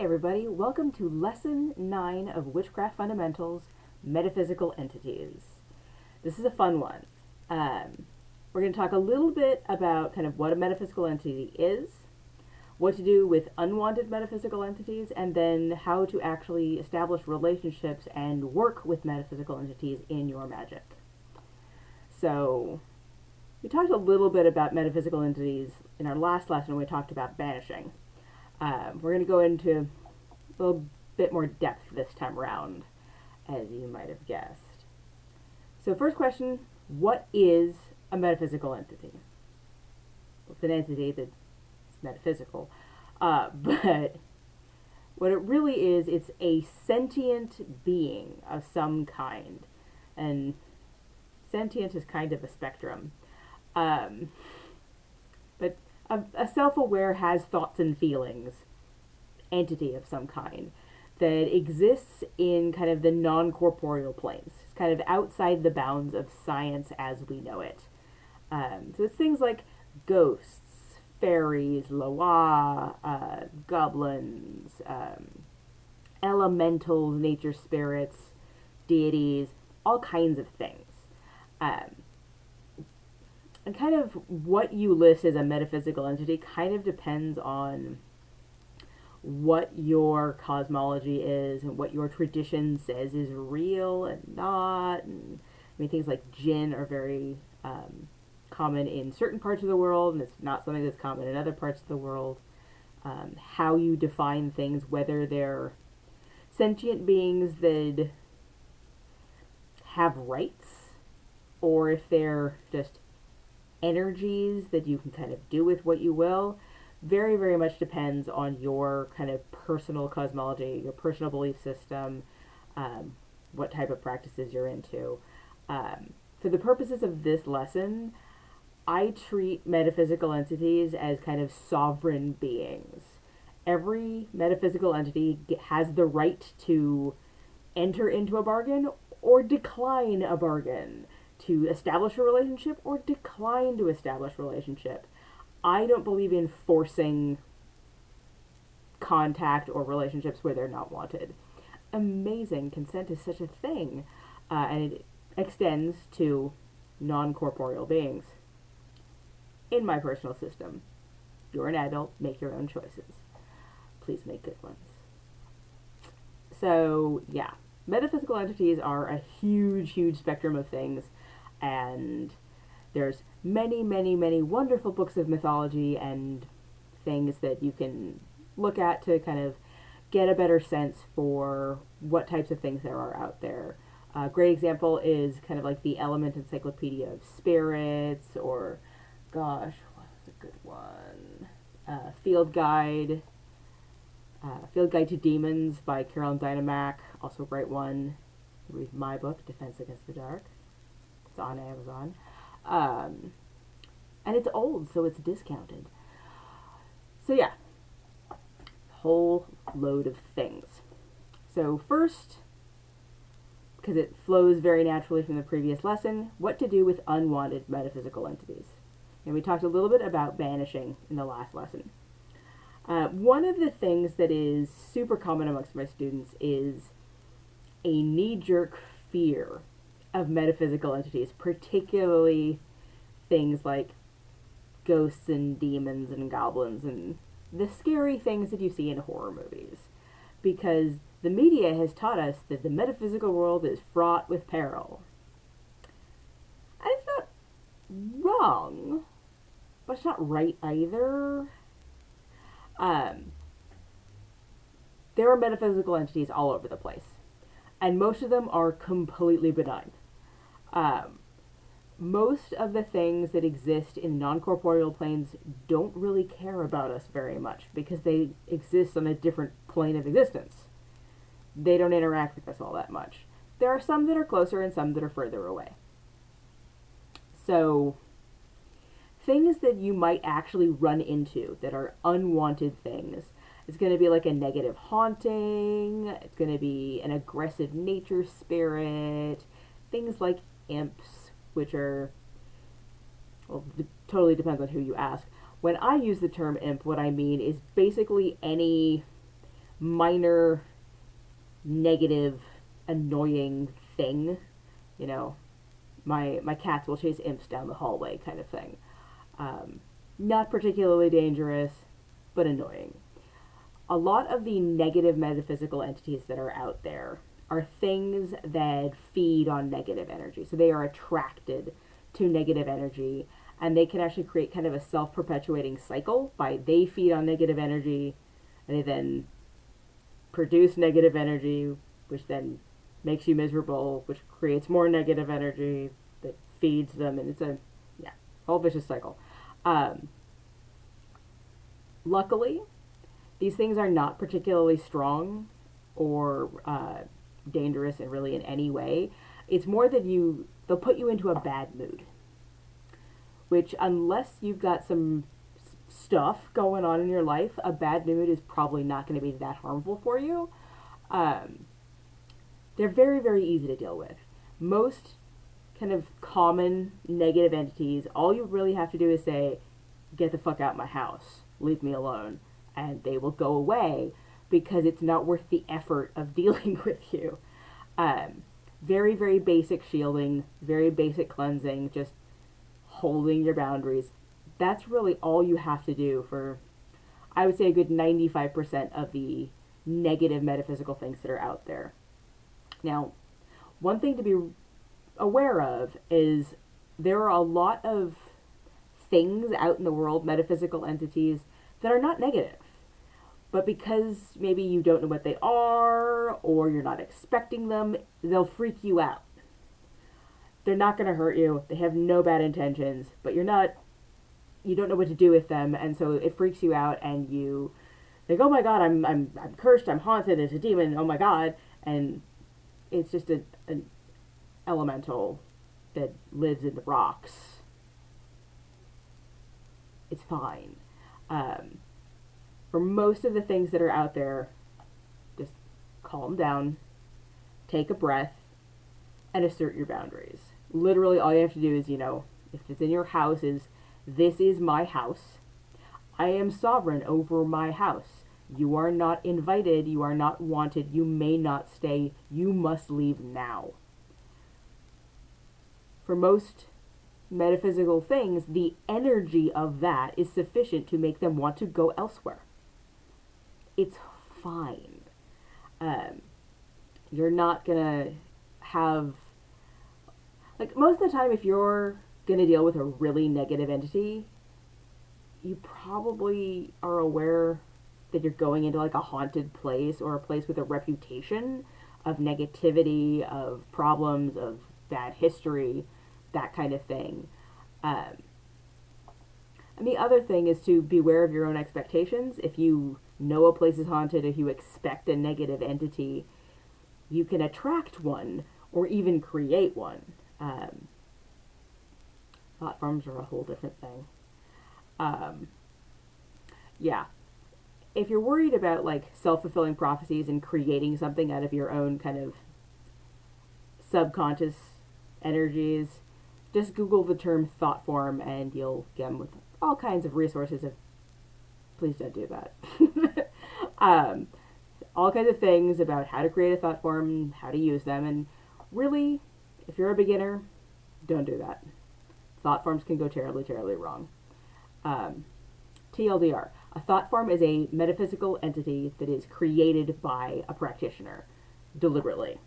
Hey everybody, welcome to Lesson 9 of Witchcraft Fundamentals, Metaphysical Entities. This is a fun one. We're going to talk a little bit about kind of what a metaphysical entity is, what to do with unwanted metaphysical entities, and then how to actually establish relationships and work with metaphysical entities in your magic. So, we talked a little bit about metaphysical entities in our last lesson when we talked about banishing. We're going to go into a little bit more depth this time around, as you might have guessed. So first question, what is a metaphysical entity? Well, it's an entity that's metaphysical, but what it really is, it's a sentient being of some kind. And sentient is kind of a spectrum. But a self-aware, has thoughts and feelings entity of some kind that exists in kind of the non-corporeal planes. It's kind of outside the bounds of science as we know it. So it's things like ghosts, fairies, loa, goblins, elementals, nature spirits, deities, all kinds of things. And kind of what you list as a metaphysical entity kind of depends on what your cosmology is and what your tradition says is real and not. And I mean, things like jinn are very common in certain parts of the world, and it's not something that's common in other parts of the world. How you define things, whether they're sentient beings that have rights, or if they're just energies that you can kind of do with what you will, very, very much depends on your kind of personal cosmology, your personal belief system, what type of practices you're into. For the purposes of this lesson, I treat metaphysical entities as kind of sovereign beings. Every metaphysical entity has the right to enter into a bargain or decline a bargain, to establish a relationship or decline to establish a relationship. I don't believe in forcing contact or relationships where they're not wanted. Amazing. Consent is such a thing. And it extends to non-corporeal beings. In my personal system, you're an adult, make your own choices. Please make good ones. So, yeah. Metaphysical entities are a huge, huge spectrum of things. And there's many, many, many wonderful books of mythology and things that you can look at to kind of get a better sense for what types of things there are out there. A great example is kind of like the Element Encyclopedia of Spirits, or, gosh, what's a good one? Field Guide to Demons by Carolyn Dynamac, also a great one. Read my book, Defense Against the Dark. It's on Amazon. And it's old, so it's discounted. So yeah, whole load of things. So first, because it flows very naturally from the previous lesson, what to do with unwanted metaphysical entities. And we talked a little bit about banishing in the last lesson. One of the things that is super common amongst my students is a knee-jerk fear of metaphysical entities, particularly things like ghosts and demons and goblins and the scary things that you see in horror movies. Because the media has taught us that the metaphysical world is fraught with peril. And it's not wrong, but it's not right either. There are metaphysical entities all over the place, and most of them are completely benign. Most of the things that exist in non-corporeal planes don't really care about us very much because they exist on a different plane of existence. They don't interact with us all that much. There are some that are closer and some that are further away. So, things that you might actually run into that are unwanted things, it's going to be like a negative haunting, it's going to be an aggressive nature spirit, things like imps, which are, well, it totally depends on who you ask. When I use the term imp, what I mean is basically any minor, negative, annoying thing. You know, my cats will chase imps down the hallway kind of thing. Not particularly dangerous, but annoying. A lot of the negative metaphysical entities that are out there are things that feed on negative energy. So they are attracted to negative energy, and they can actually create kind of a self-perpetuating cycle by they feed on negative energy, and they then produce negative energy, which then makes you miserable, which creates more negative energy that feeds them, and it's a whole vicious cycle. Luckily, these things are not particularly strong or dangerous and really in any way. It's more that they'll put you into a bad mood, which unless you've got some stuff going on in your life, a bad mood is probably not going to be that harmful for you. They're very, very easy to deal with. Most kind of common negative entities, all you really have to do is say, get the fuck out of my house, leave me alone, and they will go away because it's not worth the effort of dealing with you. Very, very basic shielding, very basic cleansing, just holding your boundaries. That's really all you have to do for, I would say, a good 95% of the negative metaphysical things that are out there. Now, one thing to be aware of is there are a lot of things out in the world, metaphysical entities, that are not negative. But because maybe you don't know what they are, or you're not expecting them, they'll freak you out. They're not going to hurt you. They have no bad intentions, but you don't know what to do with them, and so it freaks you out, and you think, oh my god, I'm cursed, I'm haunted, it's a demon, oh my god, and it's just an elemental that lives in the rocks. It's fine. For most of the things that are out there, just calm down, take a breath, and assert your boundaries. Literally all you have to do is, if it's in your house, is this is my house. I am sovereign over my house. You are not invited. You are not wanted. You may not stay. You must leave now. For most metaphysical things, the energy of that is sufficient to make them want to go elsewhere. It's fine. You're not gonna have, most of the time, if you're gonna deal with a really negative entity, you probably are aware that you're going into a haunted place or a place with a reputation of negativity, of problems, of bad history, that kind of thing. And the other thing is to beware of your own expectations. If you know a place is haunted, if you expect a negative entity, you can attract one or even create one. Thought forms are a whole different thing. If you're worried about self-fulfilling prophecies and creating something out of your own kind of subconscious energies, just Google the term thought form and you'll get them with all kinds of resources. Please don't do that. All kinds of things about how to create a thought form, how to use them, and really, if you're a beginner, don't do that. Thought forms can go terribly, terribly wrong. TLDR, a thought form is a metaphysical entity that is created by a practitioner, deliberately,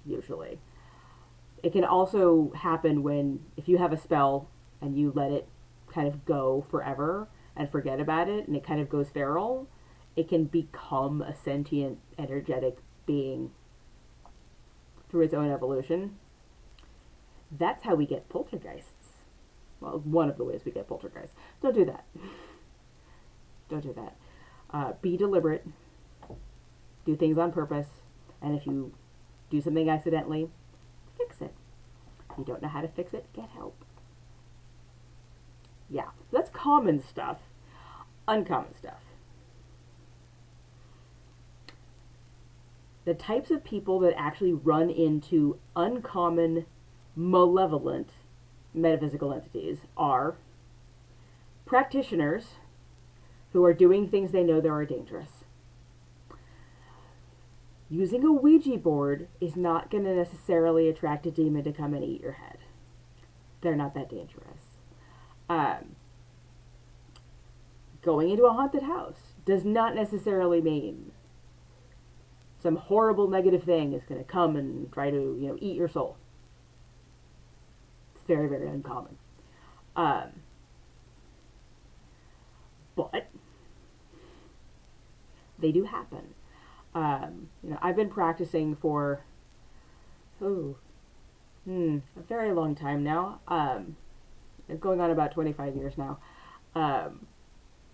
usually. It can also happen if you have a spell and you let it kind of go forever and forget about it, and it kind of goes feral, it can become a sentient, energetic being through its own evolution. That's how we get poltergeists. Well, one of the ways we get poltergeists. Don't do that. Don't do that. Be deliberate. Do things on purpose. And if you do something accidentally, fix it. If you don't know how to fix it, get help. Yeah, that's common stuff. Uncommon stuff. The types of people that actually run into uncommon, malevolent metaphysical entities are practitioners who are doing things they know that are dangerous. Using a Ouija board is not going to necessarily attract a demon to come and eat your head. They're not that dangerous. Going into a haunted house does not necessarily mean some horrible negative thing is going to come and try to, eat your soul. It's very, very uncommon. But they do happen. I've been practicing for a very long time now. Going on about 25 years now.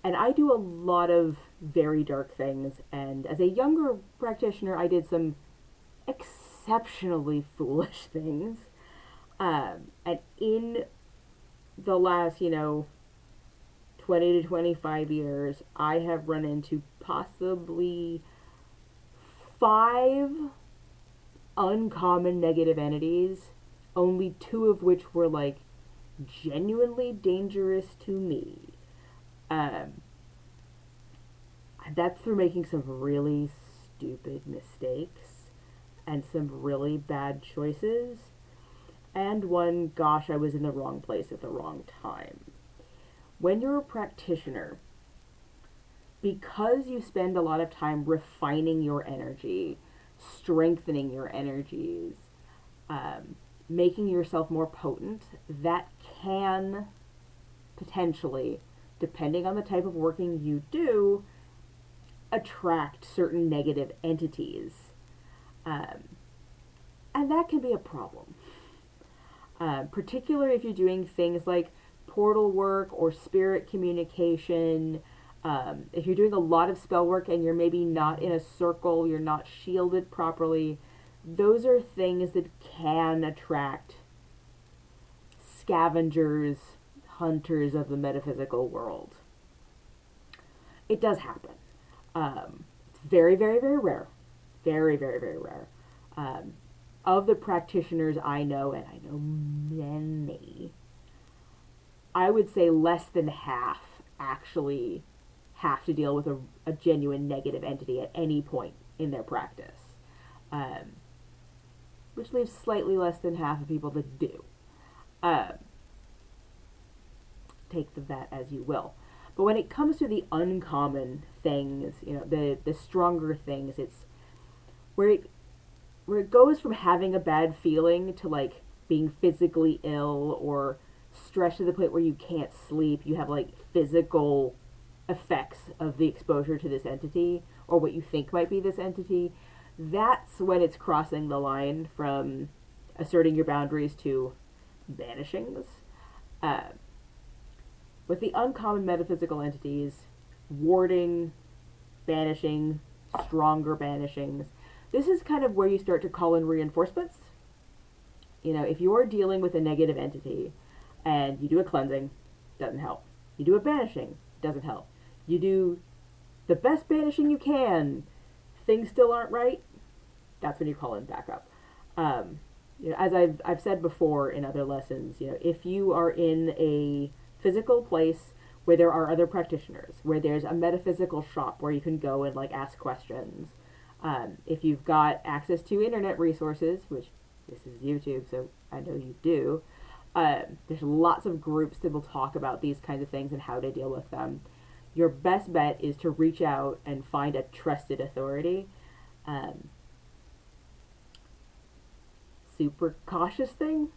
And I do a lot of very dark things. And as a younger practitioner, I did some exceptionally foolish things. And in the last, 20 to 25 years, I have run into possibly 5 uncommon negative entities, only 2 of which were like genuinely dangerous to me. That's through making some really stupid mistakes and some really bad choices. And one, gosh, I was in the wrong place at the wrong time. When you're a practitioner, because you spend a lot of time refining your energy, strengthening your energies, making yourself more potent, that can potentially, depending on the type of working you do, attract certain negative entities. And that can be a problem. Particularly if you're doing things like portal work or spirit communication. If you're doing a lot of spell work and you're maybe not in a circle, you're not shielded properly, those are things that can attract scavengers, hunters of the metaphysical world. It does happen. It's very, very, very rare. Very, very, very rare. Of the practitioners I know, and I know many, I would say less than half actually have to deal with a genuine negative entity at any point in their practice. Which leaves slightly less than half of people that do. Take that as you will. But when it comes to the uncommon things, the stronger things, it's where it goes from having a bad feeling to like being physically ill or stressed to the point where you can't sleep. You have like physical effects of the exposure to this entity or what you think might be this entity. That's when it's crossing the line from asserting your boundaries to banishings. With the uncommon metaphysical entities, warding, banishing, stronger banishings, this is kind of where you start to call in reinforcements. If you're dealing with a negative entity and you do a cleansing, doesn't help. You do a banishing, doesn't help. You do the best banishing you can, things still aren't right, that's when you call in backup. As I've said before in other lessons, if you are in a physical place where there are other practitioners, where there's a metaphysical shop where you can go and like ask questions, if you've got access to internet resources, which this is YouTube, so I know you do, there's lots of groups that will talk about these kinds of things and how to deal with them. Your best bet is to reach out and find a trusted authority. Super cautious thing,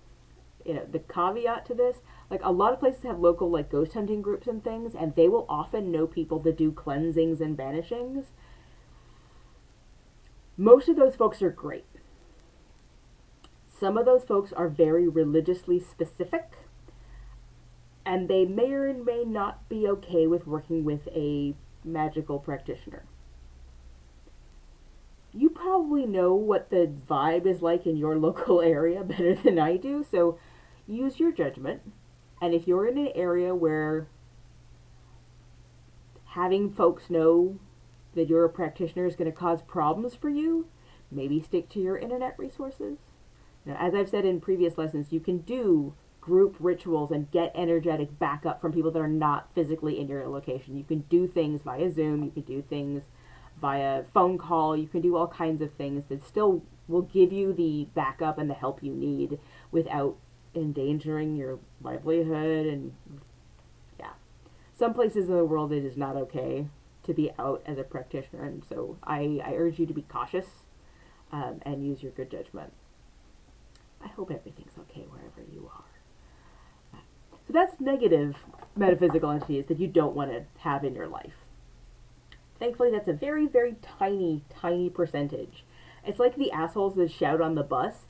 the caveat to this, like a lot of places have local like ghost hunting groups and things, and they will often know people that do cleansings and banishings. Most of those folks are great. Some of those folks are very religiously specific, and they may or may not be okay with working with a magical practitioner. You probably know what the vibe is like in your local area better than I do, so use your judgment. And if you're in an area where having folks know that you're a practitioner is going to cause problems for you, maybe stick to your internet resources. Now, as I've said in previous lessons, you can do group rituals and get energetic backup from people that are not physically in your location. You can do things via Zoom. You can do things via phone call. You can do all kinds of things that still will give you the backup and the help you need without endangering your livelihood. And yeah, some places in the world it is not okay to be out as a practitioner, and so I urge you to be cautious and use your good judgment. I hope everything's okay wherever you are. So that's negative metaphysical entities that you don't want to have in your life. Thankfully, that's a very, very tiny, tiny percentage. It's like the assholes that shout on the bus.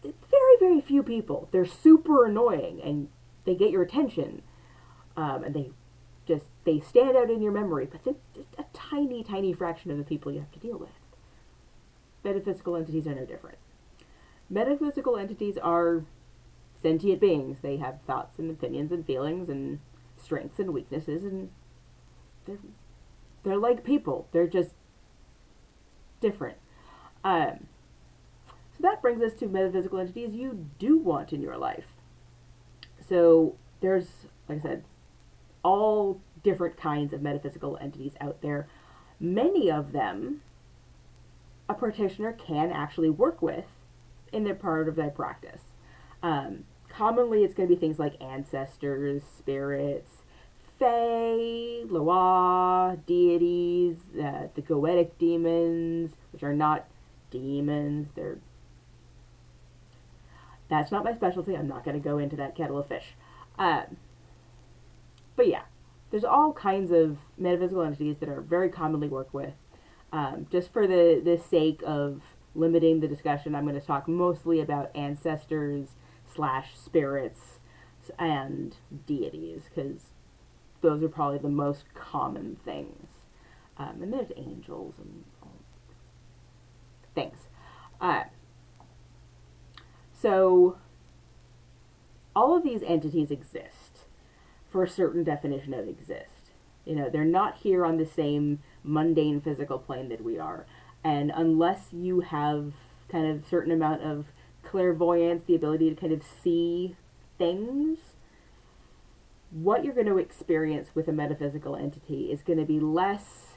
Very, very few people. They're super annoying, and they get your attention, and they stand out in your memory, but they're just a tiny, tiny fraction of the people you have to deal with. Metaphysical entities are no different. Metaphysical entities are sentient beings. They have thoughts and opinions and feelings and strengths and weaknesses, and they're like people. They're just different. So that brings us to metaphysical entities you do want in your life. So there's, like I said, all different kinds of metaphysical entities out there. Many of them a practitioner can actually work with in their part of their practice. Commonly, it's going to be things like ancestors, spirits, fae, loa, deities, the goetic demons, which are not demons. That's not my specialty. I'm not going to go into that kettle of fish. But yeah, there's all kinds of metaphysical entities that are very commonly worked with. Just for the sake of limiting the discussion, I'm going to talk mostly about ancestors / spirits and deities, because those are probably the most common things. And there's angels and things. So all of these entities exist for a certain definition of exist. You know, they're not here on the same mundane physical plane that we are. And unless you have kind of a certain amount of clairvoyance, the ability to kind of see things, what you're going to experience with a metaphysical entity is going to be less,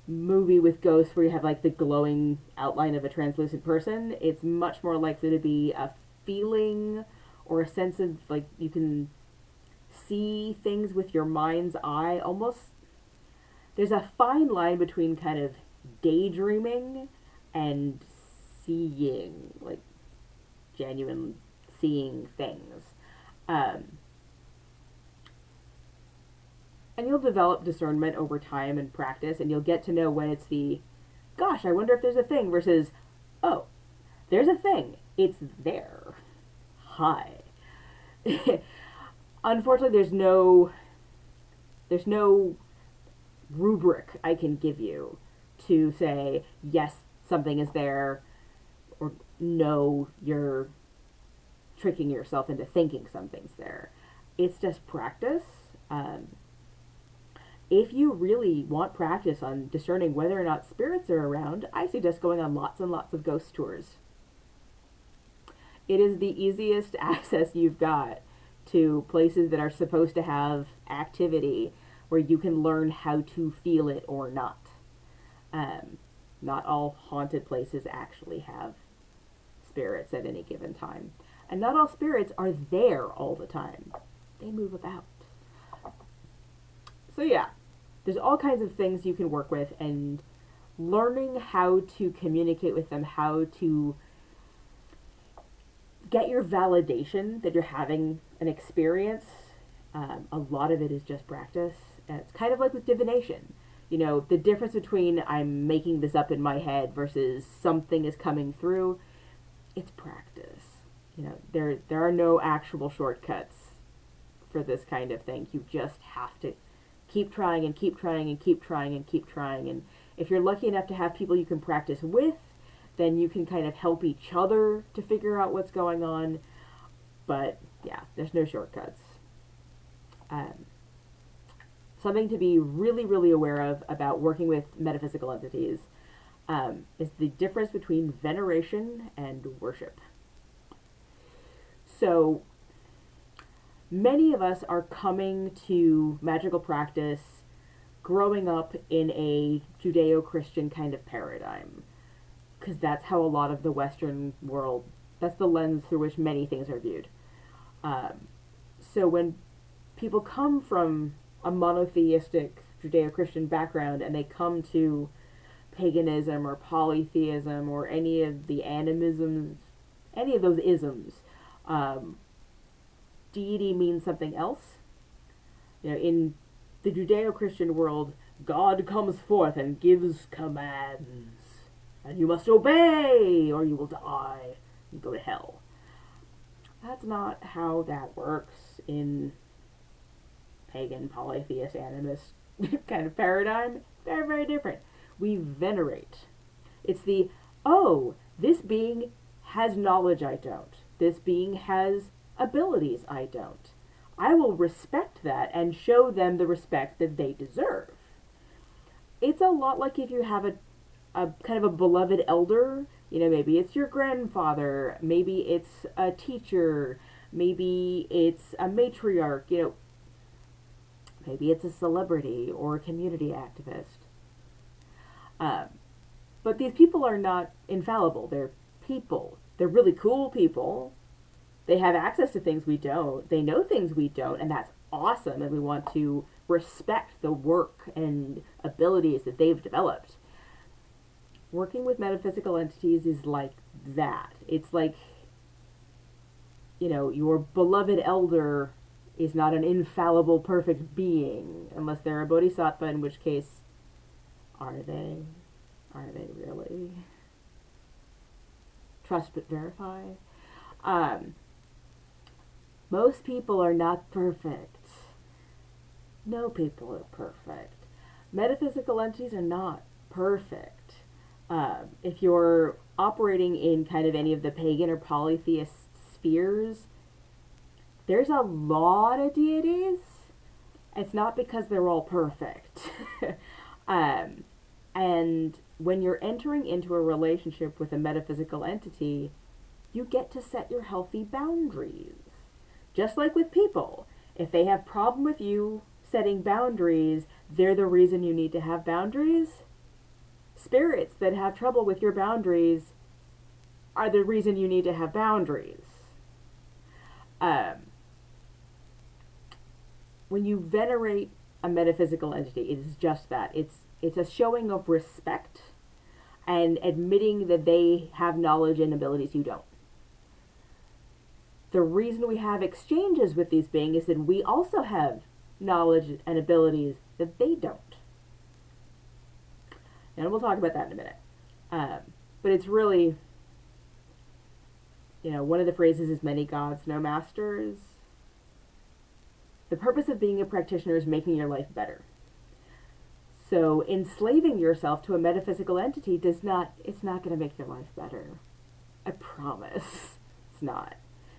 movie with ghosts where you have like the glowing outline of a translucent person. It's much more likely to be a feeling or a sense of like you can see things with your mind's eye. Almost, there's a fine line between kind of daydreaming and seeing, like genuine seeing things. And you'll develop discernment over time and practice, and you'll get to know when it's the, gosh, I wonder if there's a thing, versus, oh, there's a thing. It's there. Hi. Unfortunately, there's no rubric I can give you to say, yes, something is there, or no, you're tricking yourself into thinking something's there. It's just practice. If you really want practice on discerning whether or not spirits are around, I suggest going on lots and lots of ghost tours. It is the easiest access you've got to places that are supposed to have activity where you can learn how to feel it or not. Not all haunted places actually have spirits at any given time. And not all spirits are there all the time. They move about. So yeah, there's all kinds of things you can work with, and learning how to communicate with them, how to get your validation that you're having an experience. A lot of it is just practice. It's kind of like with divination. The difference between I'm making this up in my head versus something is coming through, it's practice. There are no actual shortcuts for this kind of thing. You just have to keep trying and keep trying and keep trying and keep trying. And if you're lucky enough to have people you can practice with, then you can kind of help each other to figure out what's going on. But yeah, there's no shortcuts. Something to be really, really aware of about working with metaphysical entities is the difference between veneration and worship. So many of us are coming to magical practice growing up in a Judeo-Christian kind of paradigm, because that's how a lot of the Western world, that's the lens through which many things are viewed. So when people come from a monotheistic Judeo-Christian background and they come to paganism or polytheism or any of the animisms, any of those isms, deity means something else. In the Judeo-Christian world, God comes forth and gives commands, and you must obey or you will die and go to hell. That's not how that works in pagan, polytheist, animist kind of paradigm. Very, very different. We venerate. It's the, oh, this being has knowledge I don't. This being has abilities I don't. I will respect that and show them the respect that they deserve. It's a lot like if you have a kind of a beloved elder. Maybe it's your grandfather, maybe it's a teacher, maybe it's a matriarch, maybe it's a celebrity or a community activist. But these people are not infallible. They're people. They're really cool people. They have access to things we don't. They know things we don't, and that's awesome, and we want to respect the work and abilities that they've developed. Working with metaphysical entities is like that. It's like, your beloved elder is not an infallible, perfect being, unless they're a bodhisattva, in which case, are they? Are they really? Trust but verify. Most people are not perfect. No people are perfect. Metaphysical entities are not perfect. If you're operating in kind of any of the pagan or polytheist spheres, there's a lot of deities. It's not because they're all perfect. And when you're entering into a relationship with a metaphysical entity, you get to set your healthy boundaries. Just like with people, if they have problem with you setting boundaries, they're the reason you need to have boundaries. Spirits that have trouble with your boundaries are the reason you need to have boundaries. When you venerate a metaphysical entity, it is just that. It's a showing of respect and admitting that they have knowledge and abilities you don't. The reason we have exchanges with these beings is that we also have knowledge and abilities that they don't. And we'll talk about that in a minute. But it's really, one of the phrases is many gods, no masters. The purpose of being a practitioner is making your life better. So enslaving yourself to a metaphysical entity it's not going to make your life better. I promise. It's not.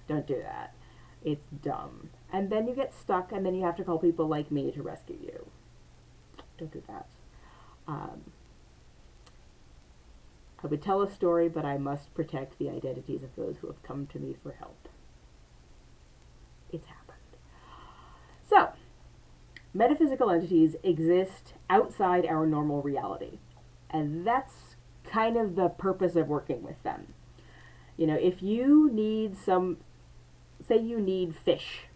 Don't do that. It's dumb. And then you get stuck, and then you have to call people like me to rescue you. Don't do that. I would tell a story, but I must protect the identities of those who have come to me for help. It's happened. So, metaphysical entities exist outside our normal reality. And that's kind of the purpose of working with them. If you need say you need fish,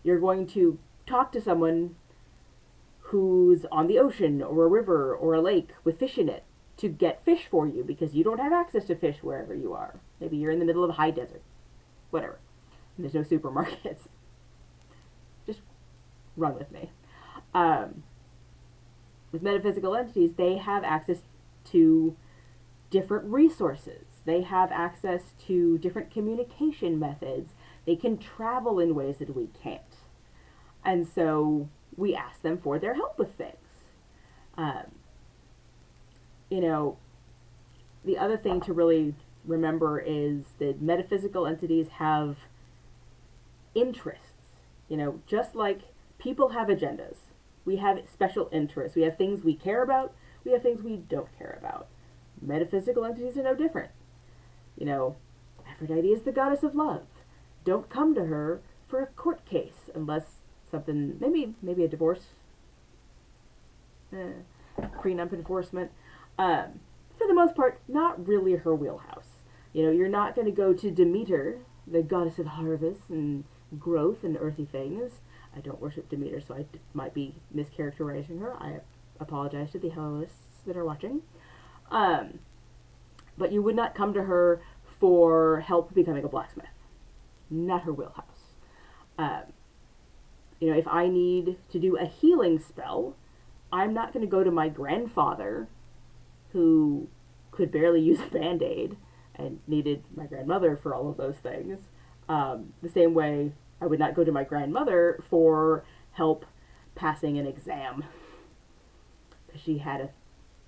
you're going to talk to someone who's on the ocean or a river or a lake with fish in it to get fish for you because you don't have access to fish wherever you are. Maybe you're in the middle of a high desert. Whatever. And there's no supermarkets. Just run with me. With metaphysical entities, they have access to different resources. They have access to different communication methods. They can travel in ways that we can't. And so we ask them for their help with things. The other thing to really remember is that metaphysical entities have interests. Just like people have agendas. We have special interests. We have things we care about. We have things we don't care about. Metaphysical entities are no different. Aphrodite is the goddess of love. Don't come to her for a court case, unless something, maybe a divorce, prenup enforcement. For the most part, not really her wheelhouse. You know, you're not going to go to Demeter, the goddess of harvest and growth and earthy things. I don't worship Demeter, so I might be mischaracterizing her. I apologize to the Hellists that are watching. But you would not come to her for help becoming a blacksmith. Not her wheelhouse. You know, if I need to do a healing spell, I'm not going to go to my grandfather, who could barely use a Band-Aid and needed my grandmother for all of those things. The same way I would not go to my grandmother for help passing an exam, because she had a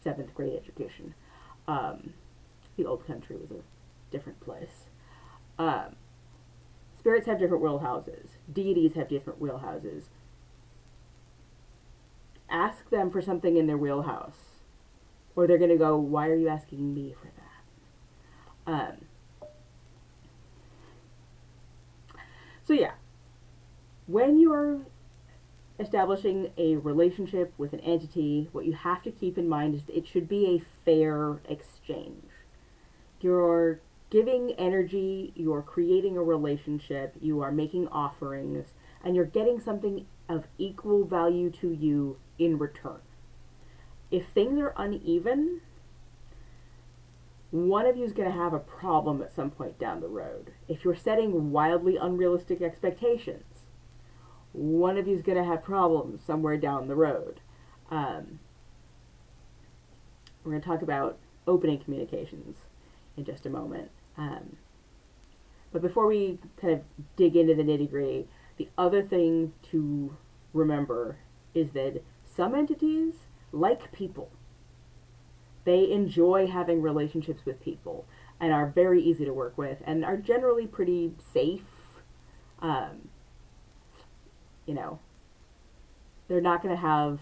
7th grade education. The old country was a different place. Spirits have different wheelhouses. Deities have different wheelhouses. Ask them for something in their wheelhouse, or they're going to go, why are you asking me for that? So yeah, when you're establishing a relationship with an entity, what you have to keep in mind is that it should be a fair exchange. You're giving energy, you're creating a relationship, you are making offerings, and you're getting something of equal value to you in return. If things are uneven, one of you is going to have a problem at some point down the road. If you're setting wildly unrealistic expectations, one of you is going to have problems somewhere down the road. We're going to talk about opening communications in just a moment. But before we kind of dig into the nitty-gritty, the other thing to remember is that some entities like people. They enjoy having relationships with people and are very easy to work with and are generally pretty safe. You know, they're not going to have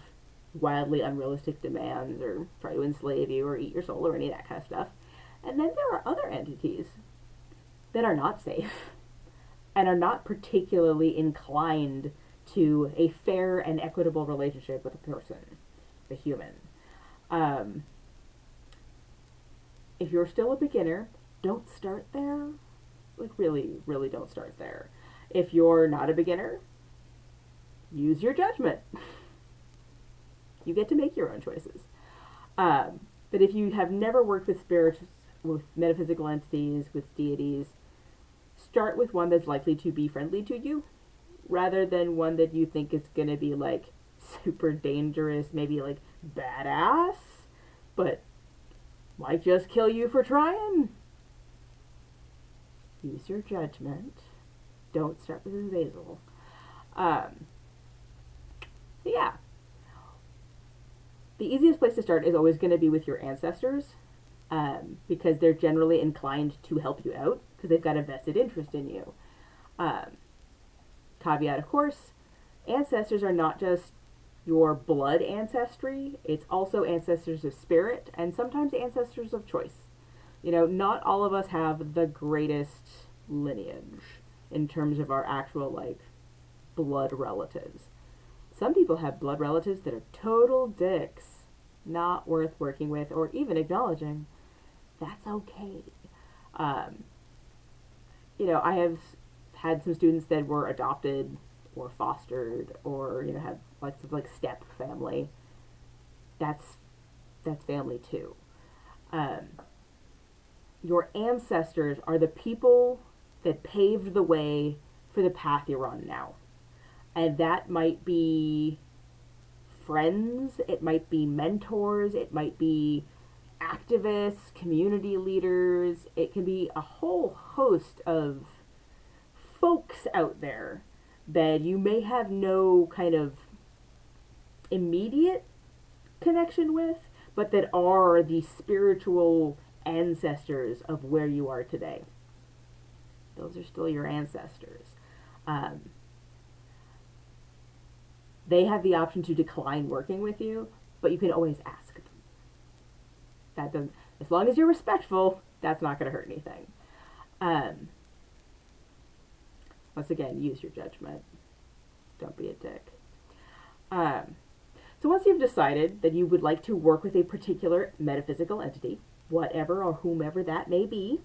wildly unrealistic demands or try to enslave you or eat your soul or any of that kind of stuff. And then there are other entities that are not safe and are not particularly inclined to a fair and equitable relationship with a person, the human. If you're still a beginner, don't start there. Like, really, really don't start there. If you're not a beginner, use your judgment. You get to make your own choices. But if you have never worked with spirits, with metaphysical entities, with deities, start with one that's likely to be friendly to you, rather than one that you think is going to be, like, super dangerous, maybe, like, badass, but might just kill you for trying. Use your judgment. Don't start with a Basil. So yeah. The easiest place to start is always going to be with your ancestors, because they're generally inclined to help you out, because they've got a vested interest in you. Caveat, of course, ancestors are not just your blood ancestry, it's also ancestors of spirit, and sometimes ancestors of choice. You know, not all of us have the greatest lineage in terms of our actual, like, blood relatives. Some people have blood relatives that are total dicks, not worth working with or even acknowledging. That's okay. You know, I have had some students that were adopted or fostered or, you know, have lots of, like, step family. That's family too. Your ancestors are the people that paved the way for the path you're on now. And that might be friends, it might be mentors, it might be activists, community leaders, it can be a whole host of folks out there that you may have no kind of immediate connection with, but that are the spiritual ancestors of where you are today. Those are still your ancestors. They have the option to decline working with you, but you can always ask them. That doesn't, as long as you're respectful, that's not going to hurt anything. Once again, use your judgment. Don't be a dick. So once you've decided that you would like to work with a particular metaphysical entity, whatever or whomever that may be,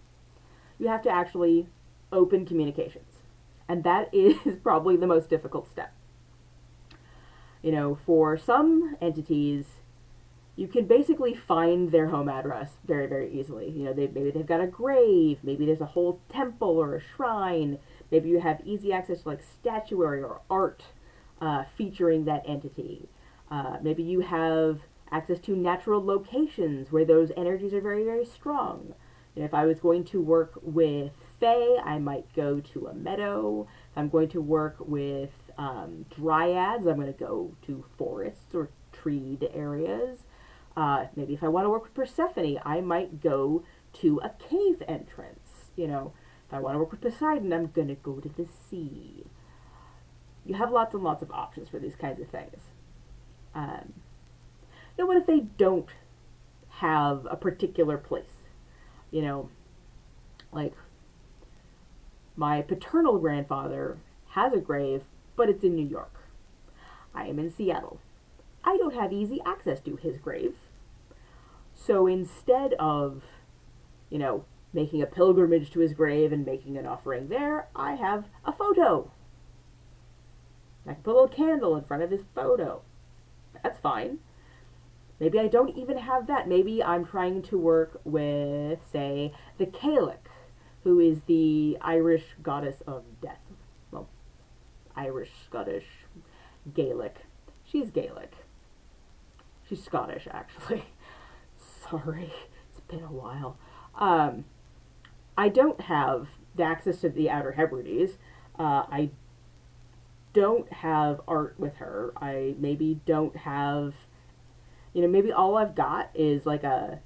you have to actually open communications. And that is probably the most difficult step. You know, for some entities, you can basically find their home address very, very easily. You know, maybe they've got a grave, maybe there's a whole temple or a shrine, maybe you have easy access to like statuary or art featuring that entity. Maybe you have access to natural locations where those energies are very, very strong. You know, if I was going to work with Fae, I might go to a meadow. If I'm going to work with dryads, I'm going to go to forests or treed areas. Maybe if I want to work with Persephone, I might go to a cave entrance. You know, if I want to work with Poseidon, I'm going to go to the sea. You have lots and lots of options for these kinds of things. Now, what if they don't have a particular place? You know, like my paternal grandfather has a grave, but it's in New York. I am in Seattle. I don't have easy access to his grave. So instead of, you know, making a pilgrimage to his grave and making an offering there, I have a photo. I can put a little candle in front of his photo. That's fine. Maybe I don't even have that. Maybe I'm trying to work with, say, the Gaelic, who is the Irish goddess of death. Well, Irish, Scottish, Gaelic. She's Gaelic. She's Scottish, actually. Sorry, it's been a while. I don't have the access to the Outer Hebrides. I don't have art with her. I maybe don't have, you know, maybe all I've got is like a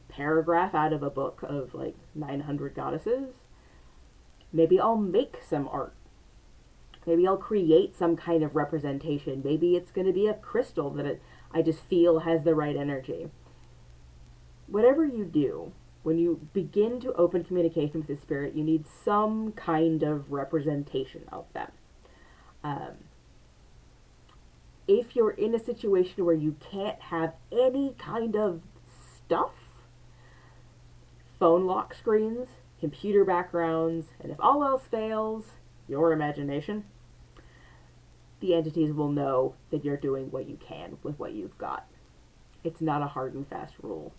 paragraph out of a book of like 900 goddesses. Maybe I'll make some art. Maybe I'll create some kind of representation. Maybe it's going to be a crystal that I just feel has the right energy. Whatever you do, when you begin to open communication with the spirit, you need some kind of representation of them. If you're in a situation where you can't have any kind of stuff, phone lock screens, computer backgrounds, and if all else fails, your imagination, the entities will know that you're doing what you can with what you've got. It's not a hard and fast rule.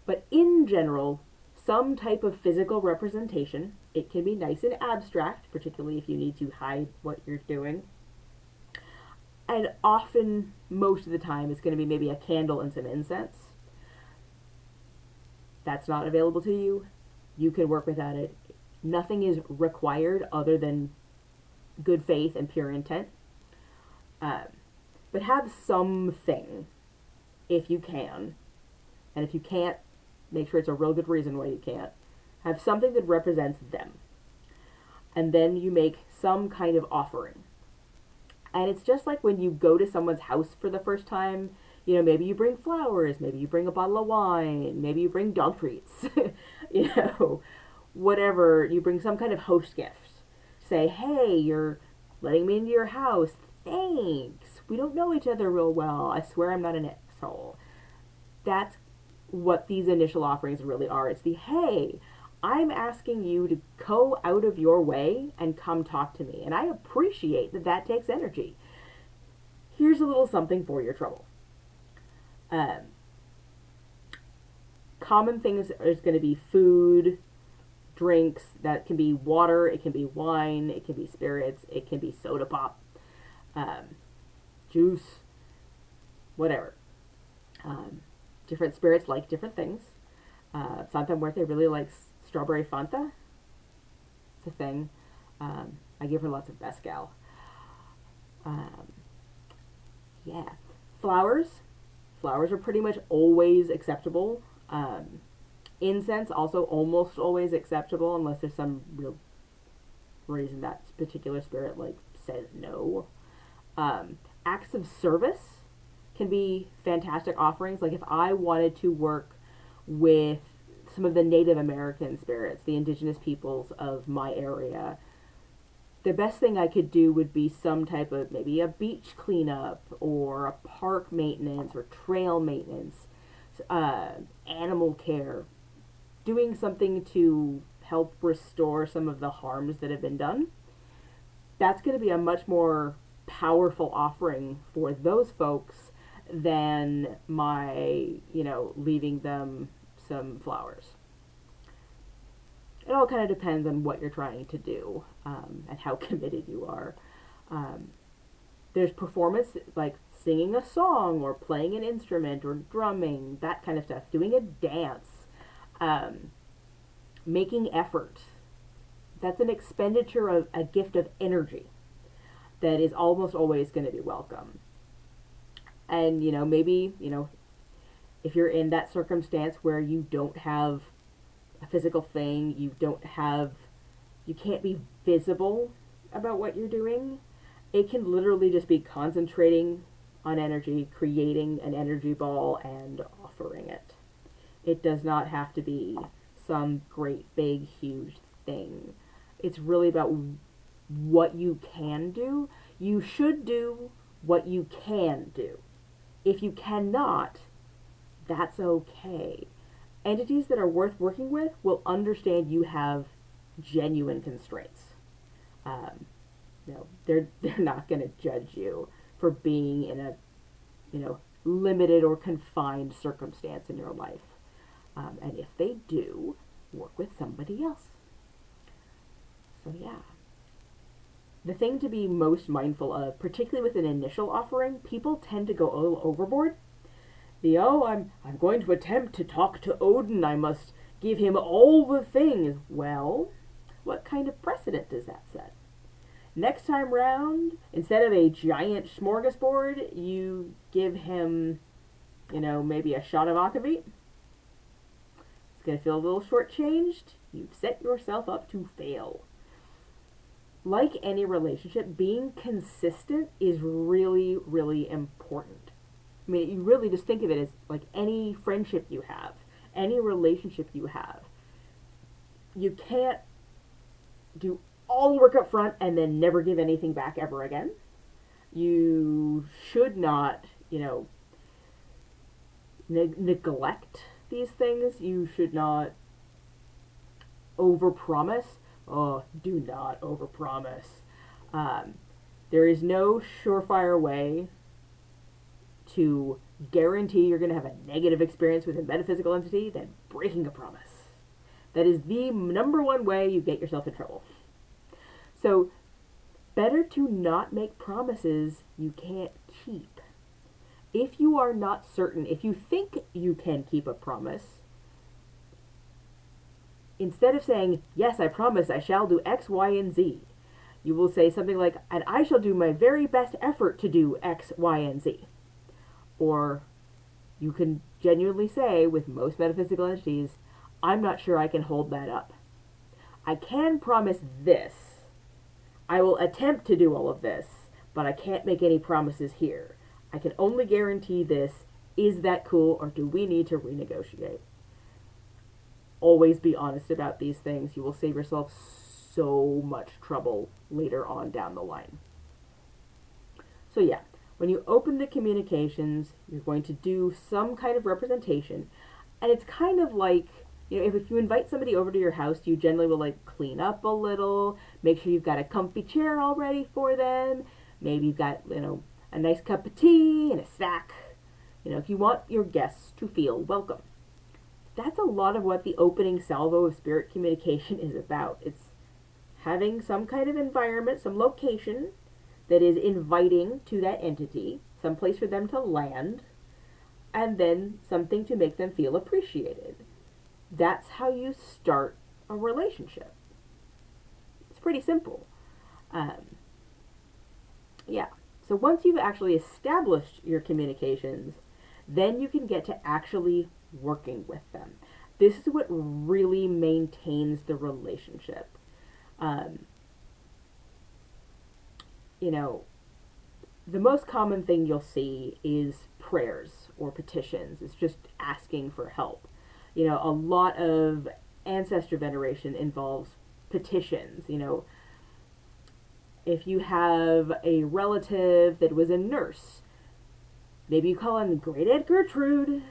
But in general, some type of physical representation, it can be nice and abstract, particularly if you need to hide what you're doing. And often, most of the time, it's going to be maybe a candle and some incense. That's not available to you. You can work without it. Nothing is required other than good faith and pure intent. But have something if you can. And if you can't, make sure it's a real good reason why you can't. Have something that represents them. And then you make some kind of offering. And it's just like when you go to someone's house for the first time, you know, maybe you bring flowers, maybe you bring a bottle of wine, maybe you bring dog treats, you know, whatever, you bring some kind of host gift. Say, hey, you're letting me into your house, thanks. We don't know each other real well. I swear I'm not an asshole. That's what these initial offerings really are. It's the, hey, I'm asking you to go out of your way and come talk to me. And I appreciate that that takes energy. Here's a little something for your trouble. Common things is going to be food, drinks, that can be water, it can be wine, it can be spirits, it can be soda pop, juice, whatever. Different spirits like different things. Santa Muerte really likes strawberry Fanta. It's a thing. I give her lots of mezcal. Yeah. Flowers. Flowers are pretty much always acceptable. Incense also almost always acceptable unless there's some real reason that particular spirit like says no. Acts of service can be fantastic offerings. Like if I wanted to work with some of the Native American spirits, the indigenous peoples of my area, the best thing I could do would be some type of maybe a beach cleanup or a park maintenance or trail maintenance, animal care, doing something to help restore some of the harms that have been done. That's going to be a much more powerful offering for those folks than my, leaving them some flowers. It all kind of depends on what you're trying to do, and how committed you are. There's performance, like singing a song or playing an instrument or drumming, that kind of stuff, doing a dance, making effort. That's an expenditure of a gift of energy that is almost always going to be welcome. And, maybe, if you're in that circumstance where you don't have a physical thing, you can't be visible about what you're doing, it can literally just be concentrating on energy, creating an energy ball, and offering it. It does not have to be some great, big, huge thing. It's really about what you can do. You should do what you can do. If you cannot, that's okay. Entities that are worth working with will understand you have genuine constraints. They're not going to judge you for being in a, limited or confined circumstance in your life. And if they do, work with somebody else. So yeah. The thing to be most mindful of, particularly with an initial offering, people tend to go a little overboard. I'm going to attempt to talk to Odin, I must give him all the things. Well, what kind of precedent does that set? Next time round, instead of a giant smorgasbord, you give him, maybe a shot of akavit. It's going to feel a little shortchanged. You've set yourself up to fail. Like any relationship, being consistent is really, really important. I mean, you really just think of it as like any friendship you have, any relationship you have. You can't do all the work up front and then never give anything back ever again. You should not, neglect these things. You should not overpromise. Oh, do not overpromise. There is no surefire way to guarantee you're going to have a negative experience with a metaphysical entity than breaking a promise. That is the number one way you get yourself in trouble. So, better to not make promises you can't keep. If you are not certain, if you think you can keep a promise, instead of saying, yes, I promise I shall do X, Y, and Z, you will say something like, and I shall do my very best effort to do X, Y, and Z. Or you can genuinely say, with most metaphysical entities, I'm not sure I can hold that up. I can promise this. I will attempt to do all of this, but I can't make any promises here. I can only guarantee this. Is that cool, or do we need to renegotiate? Always be honest about these things. You will save yourself so much trouble later on down the line. So yeah, when you open the communications, you're going to do some kind of representation. And it's kind of like, if you invite somebody over to your house, you generally will clean up a little, make sure you've got a comfy chair all ready for them. Maybe you've got, a nice cup of tea and a snack. If you want your guests to feel welcome. That's a lot of what the opening salvo of spirit communication is about. It's having some kind of environment, some location that is inviting to that entity, some place for them to land, and then something to make them feel appreciated. That's how you start a relationship. It's pretty simple. So once you've actually established your communications, then you can get to actually working with them. This is what really maintains the relationship. The most common thing you'll see is prayers or petitions. It's just asking for help. A lot of ancestor veneration involves petitions. If you have a relative that was a nurse, maybe you call on Great Aunt Gertrude,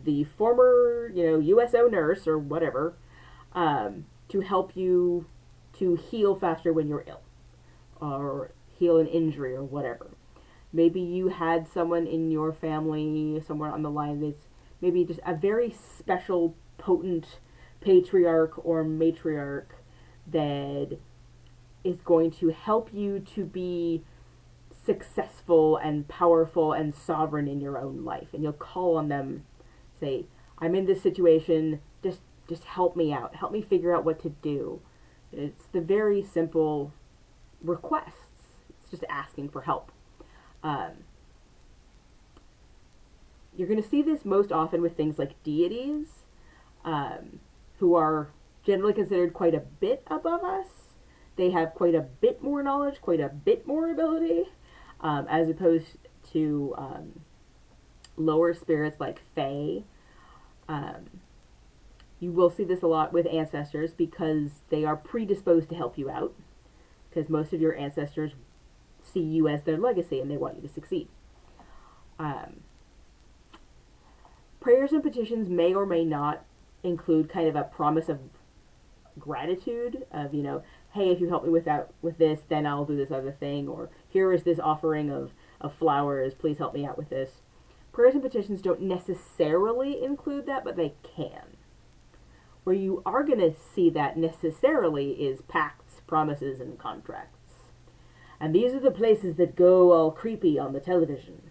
the former, USO nurse or whatever, to help you to heal faster when you're ill, or heal an injury or whatever. Maybe you had someone in your family somewhere on the line that's maybe just a very special, potent patriarch or matriarch that is going to help you to be successful and powerful and sovereign in your own life. And you'll call on them, say, I'm in this situation, just help me out. Help me figure out what to do. It's the very simple requests. It's just asking for help. You're going to see this most often with things like deities, who are generally considered quite a bit above us. They have quite a bit more knowledge, quite a bit more ability, as opposed to lower spirits like Fae. You will see this a lot with ancestors because they are predisposed to help you out, because most of your ancestors see you as their legacy and they want you to succeed. Prayers and petitions may or may not include kind of a promise of gratitude of, hey, if you help me with this, then I'll do this other thing, or here is this offering of flowers, please help me out with this. Prayers and petitions don't necessarily include that, but they can. Where you are going to see that necessarily is pacts, promises, and contracts. And these are the places that go all creepy on the television.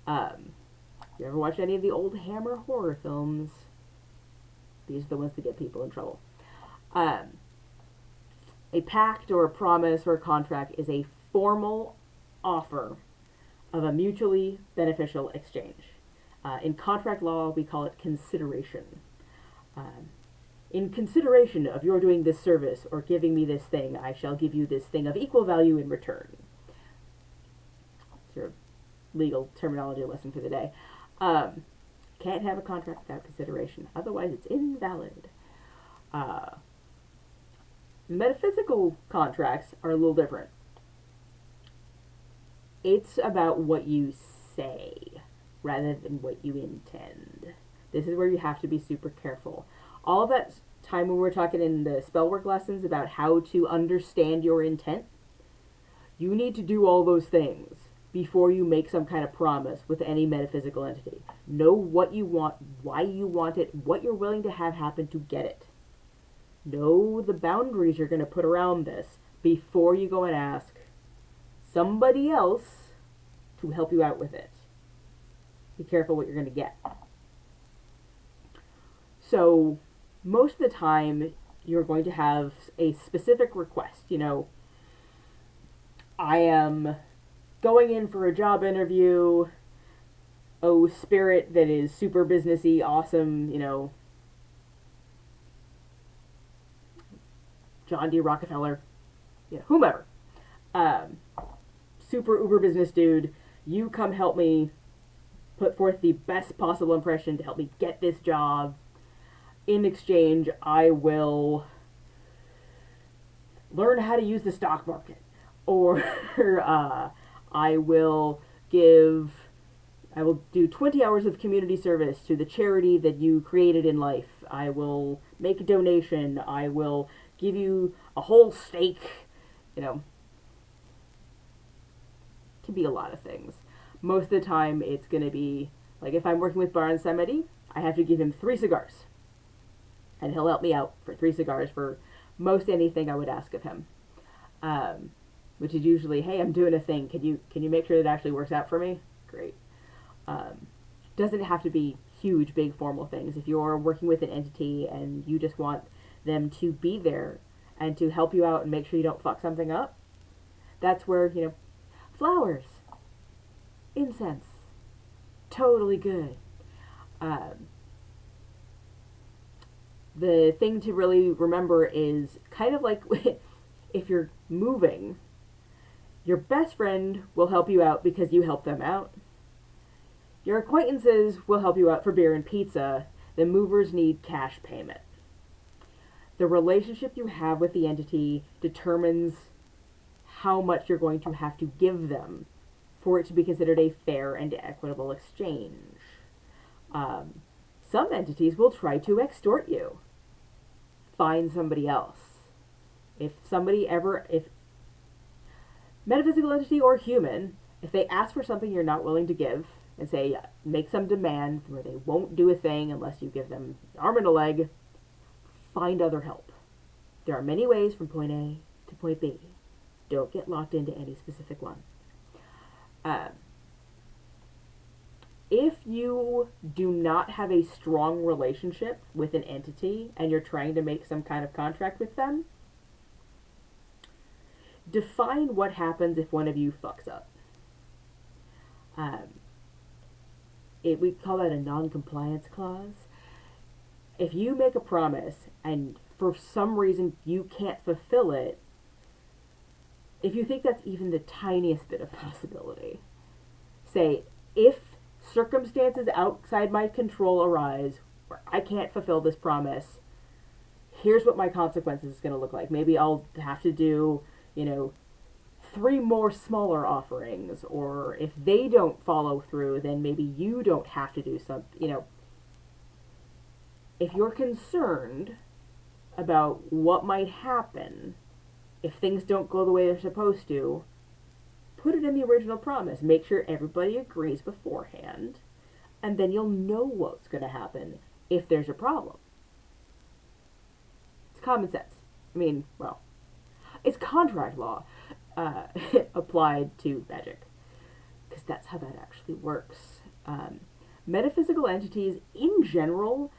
You ever watch any of the old Hammer horror films? These are the ones that get people in trouble. A pact or a promise or a contract is a formal offer of a mutually beneficial exchange. In contract law, we call it consideration. In consideration of your doing this service or giving me this thing, I shall give you this thing of equal value in return. It's your legal terminology lesson for the day. Can't have a contract without consideration. Otherwise, it's invalid. Metaphysical contracts are a little different. It's about what you say rather than what you intend. This is where you have to be super careful. All of that time when we're talking in the spellwork lessons about how to understand your intent, you need to do all those things before you make some kind of promise with any metaphysical entity. Know what you want, why you want it, what you're willing to have happen to get it. Know the boundaries you're going to put around this before you go and ask somebody else to help you out with it. Be careful what you're going to get. So, most of the time, you're going to have a specific request. I am going in for a job interview. Oh, spirit that is super businessy, awesome, John D. Rockefeller, whomever. Super uber business dude, you come help me put forth the best possible impression to help me get this job. In exchange, I will learn how to use the stock market. Or I will do 20 hours of community service to the charity that you created in life. I will make a donation. I will give you a whole steak. It can be a lot of things. Most of the time, it's going to be, like if I'm working with Baron Samedi, I have to give him 3 cigars. And he'll help me out for 3 cigars for most anything I would ask of him. Which is usually, hey, I'm doing a thing. Can you make sure that actually works out for me? Great. Doesn't have to be huge, big, formal things. If you're working with an entity and you just want them to be there and to help you out and make sure you don't fuck something up, that's where, flowers, incense, totally good. The thing to really remember is kind of like if you're moving, your best friend will help you out because you help them out. Your acquaintances will help you out for beer and pizza. The movers need cash payment. The relationship you have with the entity determines how much you're going to have to give them for it to be considered a fair and equitable exchange. Some entities will try to extort you. Find somebody else. If metaphysical entity or human, if they ask for something you're not willing to give, and say, make some demand where they won't do a thing unless you give them an arm and a leg, find other help. There are many ways from point A to point B. Don't get locked into any specific one. If you do not have a strong relationship with an entity and you're trying to make some kind of contract with them, define what happens if one of you fucks up. We call that a non-compliance clause. If you make a promise and for some reason you can't fulfill it, if you think that's even the tiniest bit of possibility, say, if circumstances outside my control arise where I can't fulfill this promise, here's what my consequences is going to look like. Maybe I'll have to do, 3 more smaller offerings, or if they don't follow through, then maybe you don't have to do something, If you're concerned about what might happen if things don't go the way they're supposed to, put it in the original promise. Make sure everybody agrees beforehand, and then you'll know what's going to happen if there's a problem. It's common sense. It's contract law applied to magic, because that's how that actually works. Metaphysical entities, in general,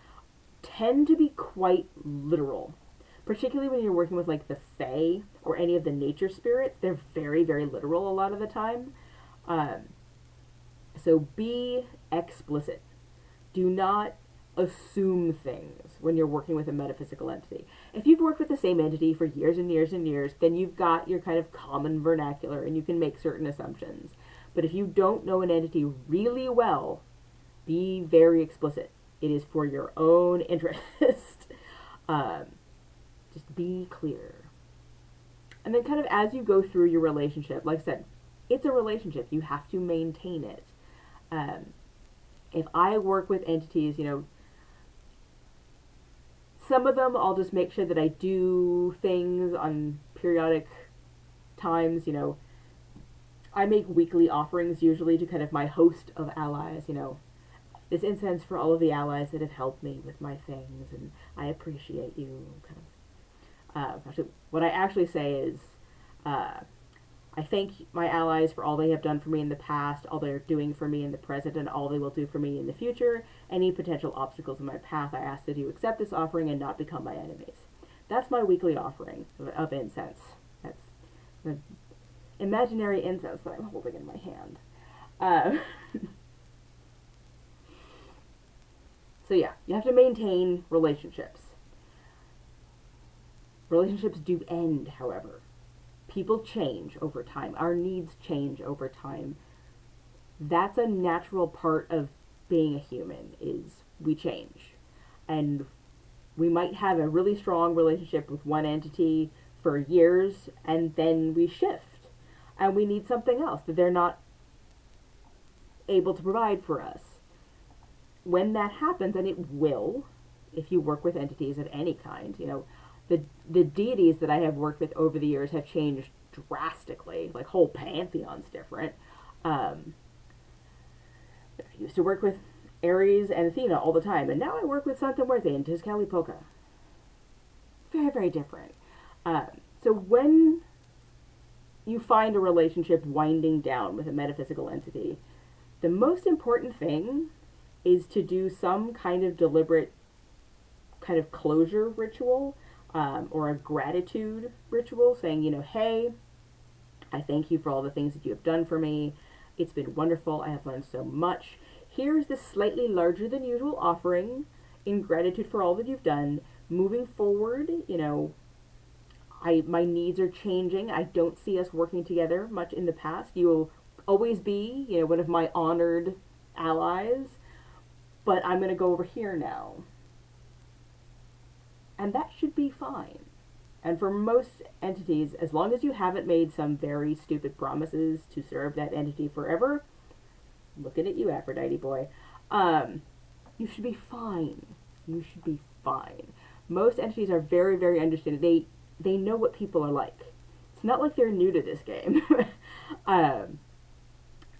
tend to be quite literal. Particularly when you're working with the Fae or any of the nature spirits, they're very, very literal a lot of the time. So be explicit. Do not assume things when you're working with a metaphysical entity. If you've worked with the same entity for years and years and years, then you've got your kind of common vernacular and you can make certain assumptions. But if you don't know an entity really well, be very explicit. It is for your own interest. Just be clear. And then kind of as you go through your relationship, like I said, it's a relationship. You have to maintain it. If I work with entities, some of them I'll just make sure that I do things on periodic times. I make weekly offerings usually to kind of my host of allies, this incense for all of the allies that have helped me with my things, and I appreciate you, kind of. What I actually say is, I thank my allies for all they have done for me in the past, all they're doing for me in the present, and all they will do for me in the future. Any potential obstacles in my path, I ask that you accept this offering and not become my enemies. That's my weekly offering of incense. That's the imaginary incense that I'm holding in my hand. So yeah, you have to maintain relationships. Relationships do end, however. People change over time. Our needs change over time. That's a natural part of being a human, is we change. And we might have a really strong relationship with one entity for years, and then we shift. And we need something else that they're not able to provide for us. When that happens, and it will, if you work with entities of any kind, the deities that I have worked with over the years have changed drastically. Whole pantheon's different. I used to work with Ares and Athena all the time, and now I work with Santa Muerte and Tezcatlipoca. Very, very different. So when you find a relationship winding down with a metaphysical entity, the most important thing is to do some kind of deliberate kind of closure ritual, or a gratitude ritual, saying, hey, I thank you for all the things that you have done for me. It's been wonderful. I have learned so much. Here's this slightly larger than usual offering in gratitude for all that you've done. Moving forward, my needs are changing. I don't see us working together much in the past. You will always be, one of my honored allies, but I'm going to go over here now. And that should be fine. And for most entities, as long as you haven't made some very stupid promises to serve that entity forever, looking at you, Aphrodite boy, you should be fine. You should be fine. Most entities are very, very understanding. They know what people are like. It's not like they're new to this game.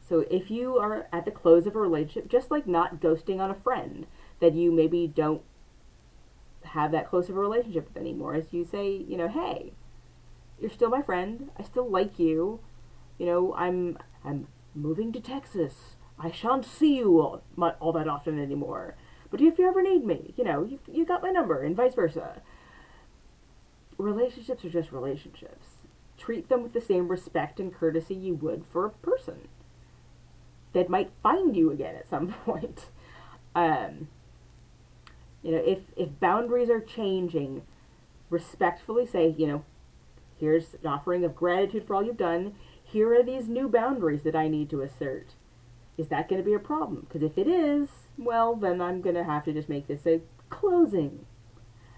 So if you are at the close of a relationship, just like not ghosting on a friend that you maybe don't have that close of a relationship with anymore, as you say, hey, you're still my friend. I still like you. I'm moving to Texas. I shan't see you all that often anymore. But if you ever need me, you got my number, and vice versa. Relationships are just relationships. Treat them with the same respect and courtesy you would for a person that might find you again at some point. If boundaries are changing, respectfully say, here's an offering of gratitude for all you've done. Here are these new boundaries that I need to assert. Is that going to be a problem? Because if it is, well, then I'm going to have to just make this a closing.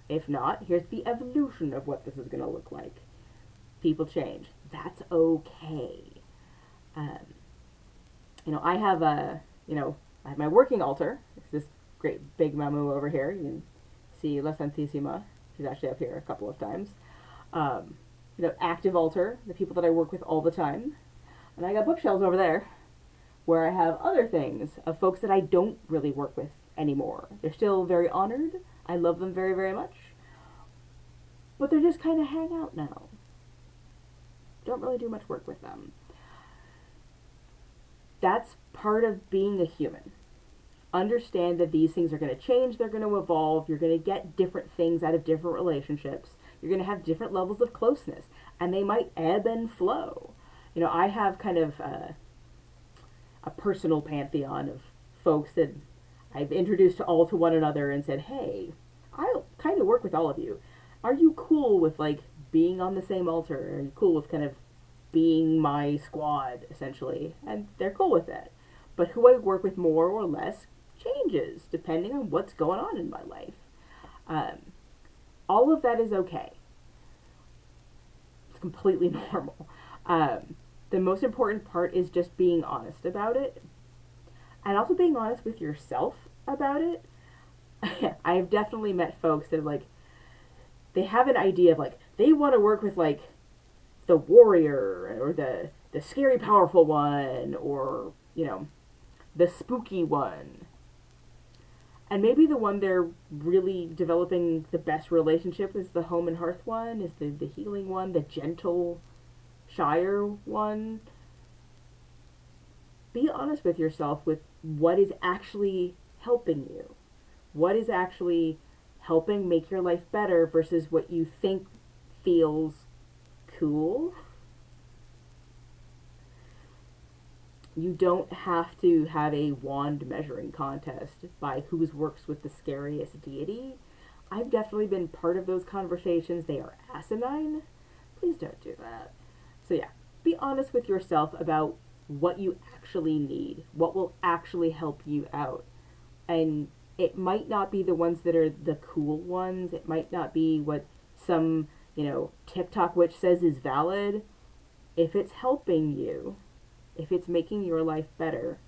If not, here's the evolution of what this is going to look like. People change. That's okay. I have I have my working altar. It's this great big mamu over here. You can see La Santissima. She's actually up here a couple of times. Active altar, the people that I work with all the time. And I got bookshelves over there where I have other things of folks that I don't really work with anymore. They're still very honored. I love them very, very much. But they're just kind of hang out now. Don't really do much work with them. That's part of being a human. Understand that these things are going to change, they're going to evolve, you're going to get different things out of different relationships, you're going to have different levels of closeness, and they might ebb and flow. I have kind of a personal pantheon of folks that I've introduced all to one another and said, hey, I'll kind of work with all of you. Are you cool with, being on the same altar? Are you cool with kind of being my squad, essentially? And they're cool with that. But who I work with more or less changes depending on what's going on in my life. All of that is okay. It's completely normal. The most important part is just being honest about it, and also being honest with yourself about it. I've definitely met folks that they have an idea of they want to work with the warrior or the scary powerful one, or the spooky one. And maybe the one they're really developing the best relationship is the home and hearth one, is the healing one, the gentle Shire one. Be honest with yourself with what is actually helping you. What is actually helping make your life better versus what you think feels cool. You don't have to have a wand measuring contest by whose works with the scariest deity. I've definitely been part of those conversations. They are asinine. Please don't do that. So yeah, be honest with yourself about what you actually need, what will actually help you out. And it might not be the ones that are the cool ones. It might not be what some, TikTok witch says is valid. If it's helping you, if it's making your life better,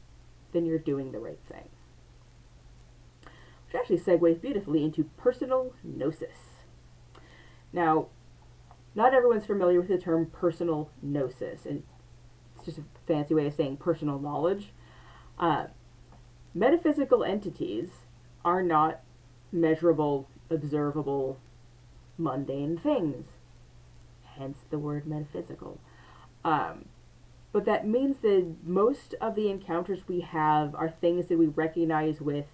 then you're doing the right thing. Which actually segues beautifully into personal gnosis. Now, not everyone's familiar with the term personal gnosis, and it's just a fancy way of saying personal knowledge. Metaphysical entities are not measurable, observable, mundane things. Hence the word metaphysical. But that means that most of the encounters we have are things that we recognize with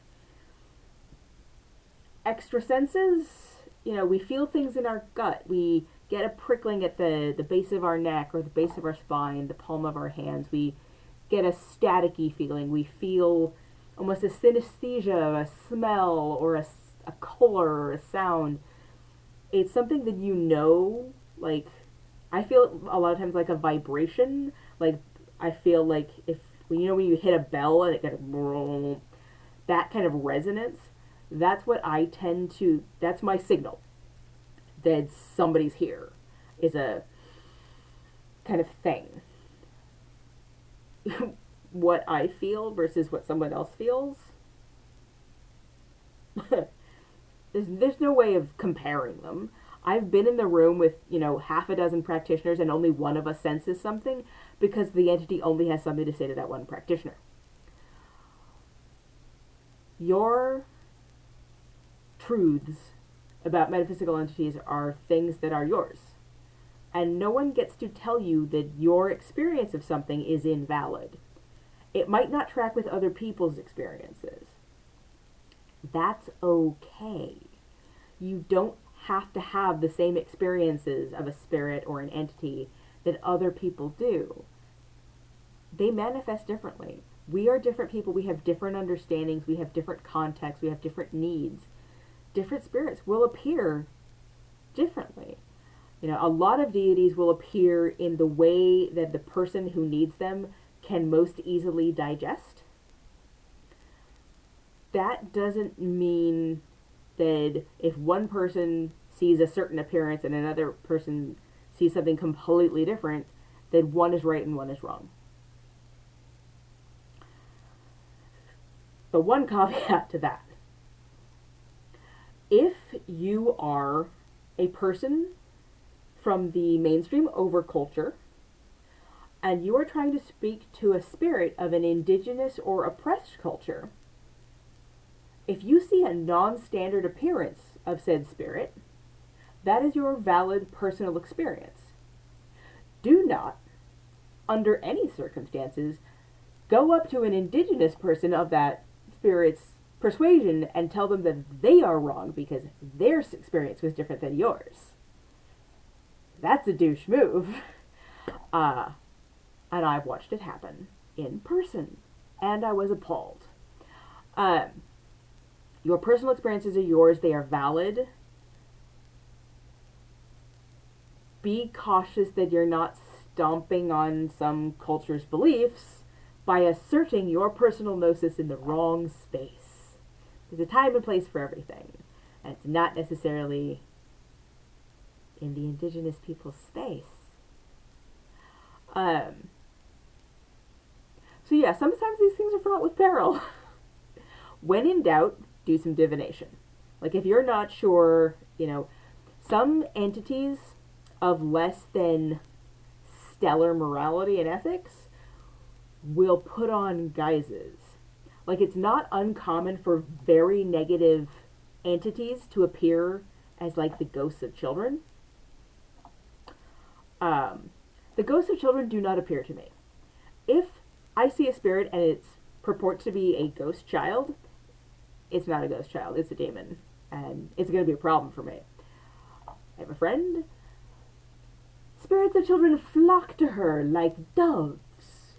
extra senses. We feel things in our gut. We get a prickling at the base of our neck or the base of our spine, the palm of our hands. We get a staticky feeling. We feel almost a synesthesia, a smell, or a color, or a sound. It's something that I feel a lot of times like a vibration. I feel like when you hit a bell and it gets that kind of resonance, that's what that's my signal. that somebody's here is a kind of thing. What I feel versus what someone else feels, there's no way of comparing them. I've been in the room with, half a dozen practitioners and only one of us senses something because the entity only has something to say to that one practitioner. Your truths about metaphysical entities are things that are yours. And no one gets to tell you that your experience of something is invalid. It might not track with other people's experiences. That's okay. You don't have to have the same experiences of a spirit or an entity that other people do. They manifest differently. We are different people. We have different understandings. We have different contexts. We have different needs. Different spirits will appear differently. A lot of deities will appear in the way that the person who needs them can most easily digest. That doesn't mean that if one person sees a certain appearance and another person sees something completely different, that one is right and one is wrong. But one caveat to that. If you are a person from the mainstream overculture and you are trying to speak to a spirit of an indigenous or oppressed culture, if you see a non-standard appearance of said spirit, that is your valid personal experience. Do not, under any circumstances, go up to an indigenous person of that spirit's persuasion and tell them that they are wrong because their experience was different than yours. That's a douche move. And I've watched it happen in person, and I was appalled. Your personal experiences are yours. They are valid. Be cautious that you're not stomping on some culture's beliefs by asserting your personal gnosis in the wrong space. There's a time and place for everything, and it's not necessarily in the indigenous people's space. So yeah, sometimes these things are fraught with peril. When in doubt, do some divination. Like if you're not sure, some entities of less than stellar morality and ethics will put on guises. Like it's not uncommon for very negative entities to appear as like the ghosts of children. The ghosts of children do not appear to me. If I see a spirit and it purports to be a ghost child, it's not a ghost child, it's a demon. And it's going to be a problem for me. I have a friend. Spirits of children flock to her like doves.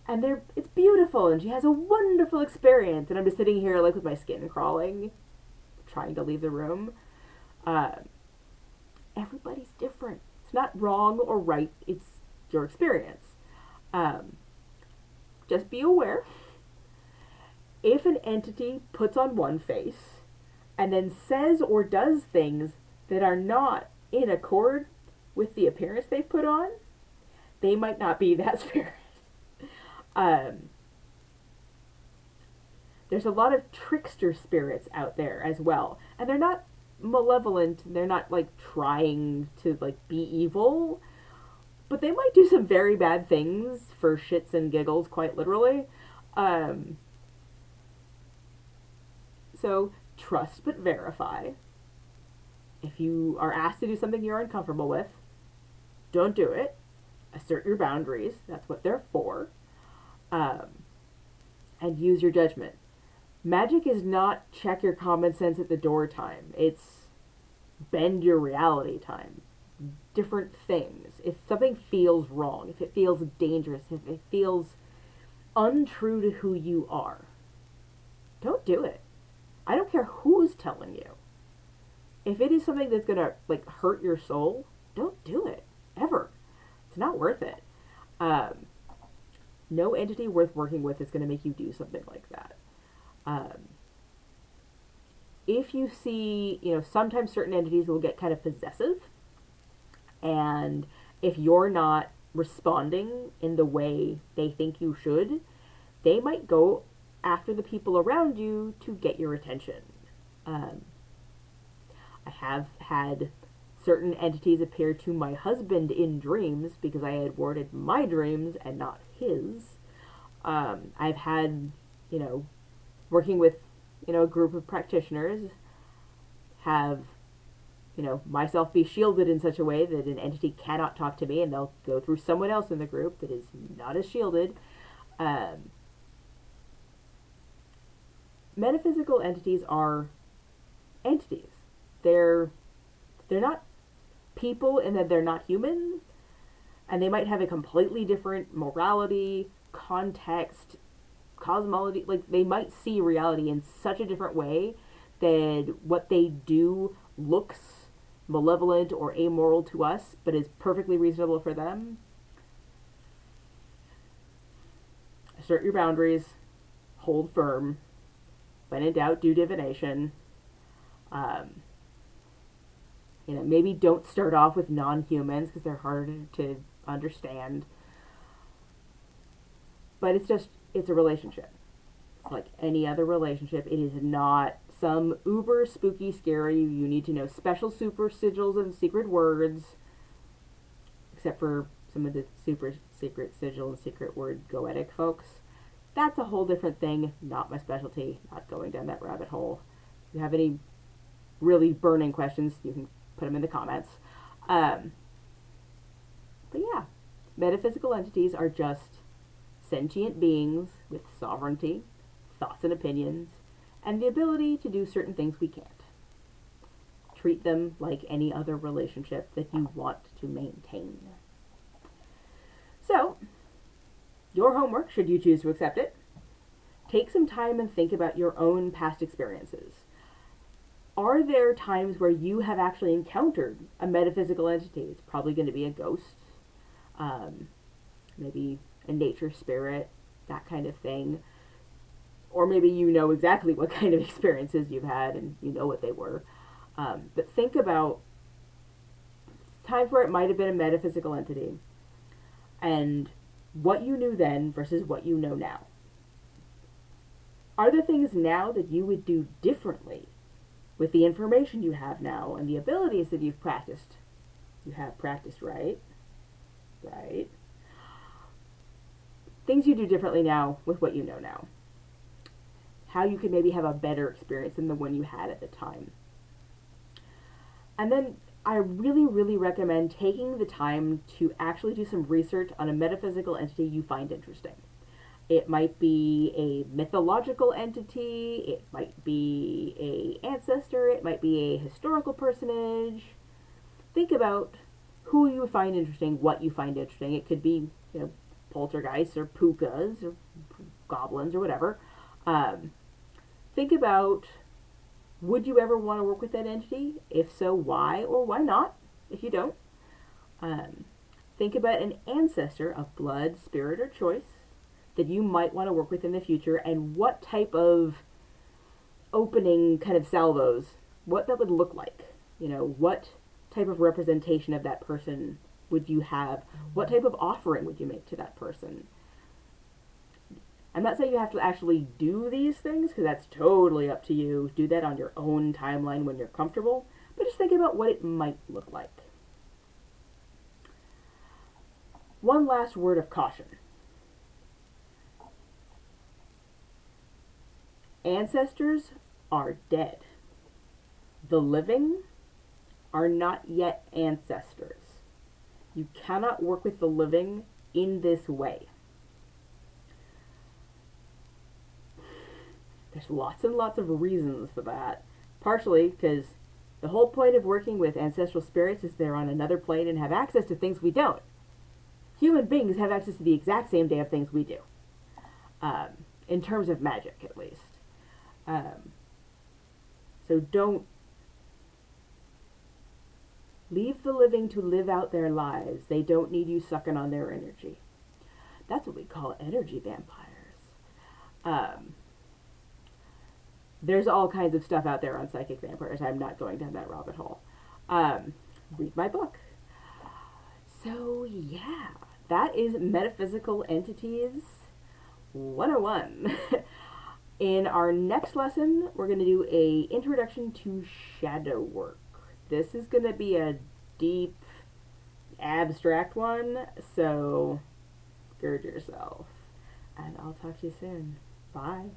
And it's beautiful, and she has a wonderful experience. And I'm just sitting here like with my skin crawling, trying to leave the room. Everybody's different. It's not wrong or right, it's your experience. Just be aware. If an entity puts on one face and then says or does things that are not in accord with the appearance they've put on, they might not be that spirit. There's a lot of trickster spirits out there as well, and they're not malevolent. They're not like trying to like be evil, but they might do some very bad things for shits and giggles, quite literally. So trust but verify. If you are asked to do something you're uncomfortable with, don't do it. Assert your boundaries. That's what they're for. And use your judgment. Magic is not check your common sense at the door time. It's bend your reality time. Different things. If something feels wrong, if it feels dangerous, if it feels untrue to who you are, don't do it. I don't care who's telling you. If it is something that's gonna like hurt your soul, don't do it. Ever. It's not worth it. No entity worth working with is gonna make you do something like that. if you see, sometimes certain entities will get kind of possessive, and if you're not responding in the way they think you should, they might go after the people around you to get your attention. I have had certain entities appear to my husband in dreams because I had warded my dreams and not his. I've had, working with, a group of practitioners, have, myself be shielded in such a way that an entity cannot talk to me, and they'll go through someone else in the group that is not as shielded. Metaphysical entities are entities. They're not people in that they're not human, and they might have a completely different morality, context, cosmology. Like, they might see reality in such a different way that what they do looks malevolent or amoral to us, but is perfectly reasonable for them. Assert your boundaries, hold firm. When in doubt, do divination. Maybe don't start off with non-humans because they're harder to understand. But it's a relationship. It's like any other relationship. It is not some uber spooky, scary, you need to know special super sigils and secret words. Except for some of the super secret sigil and secret word goetic folks. That's a whole different thing. Not my specialty. Not going down that rabbit hole. If you have any really burning questions, you can put them in the comments. But yeah, metaphysical entities are just sentient beings with sovereignty, thoughts and opinions, and the ability to do certain things we can't. Treat them like any other relationship that you want to maintain. So, your homework, should you choose to accept it, take some time and think about your own past experiences. Are there times where you have actually encountered a metaphysical entity? It's probably going to be a ghost, maybe a nature spirit, that kind of thing. Or maybe you know exactly what kind of experiences you've had and you know what they were. But think about times where it might have been a metaphysical entity and what you knew then versus what you know now. Are there things now that you would do differently with the information you have now and the abilities that you've practiced? You have practiced, right? Right. Things you do differently now with what you know now. How you could maybe have a better experience than the one you had at the time. And then I really, really recommend taking the time to actually do some research on a metaphysical entity you find interesting. It might be a mythological entity, it might be an ancestor, it might be a historical personage. Think about who you find interesting, what you find interesting. It could be, poltergeists or pukas or goblins or whatever. Think about, would you ever want to work with that entity? If so, why or why not, if you don't? Think about an ancestor of blood, spirit, or choice that you might want to work with in the future, and what type of opening kind of salvos, what that would look like. What type of representation of that person would you have? What type of offering would you make to that person? I'm not saying you have to actually do these things, because that's totally up to you. Do that on your own timeline when you're comfortable, but just think about what it might look like. One last word of caution. Ancestors are dead. The living are not yet ancestors. You cannot work with the living in this way. There's lots and lots of reasons for that. Partially because the whole point of working with ancestral spirits is they're on another plane and have access to things we don't. Human beings have access to the exact same day of things we do. In terms of magic, at least. So don't leave the living to live out their lives. They don't need you sucking on their energy. That's what we call energy vampires. there's all kinds of stuff out there on psychic vampires. I'm not going down that rabbit hole. Read my book. So yeah, that is Metaphysical Entities 101. In our next lesson, we're going to do a introduction to shadow work. This is going to be a deep, abstract one, so gird yourself. And I'll talk to you soon. Bye.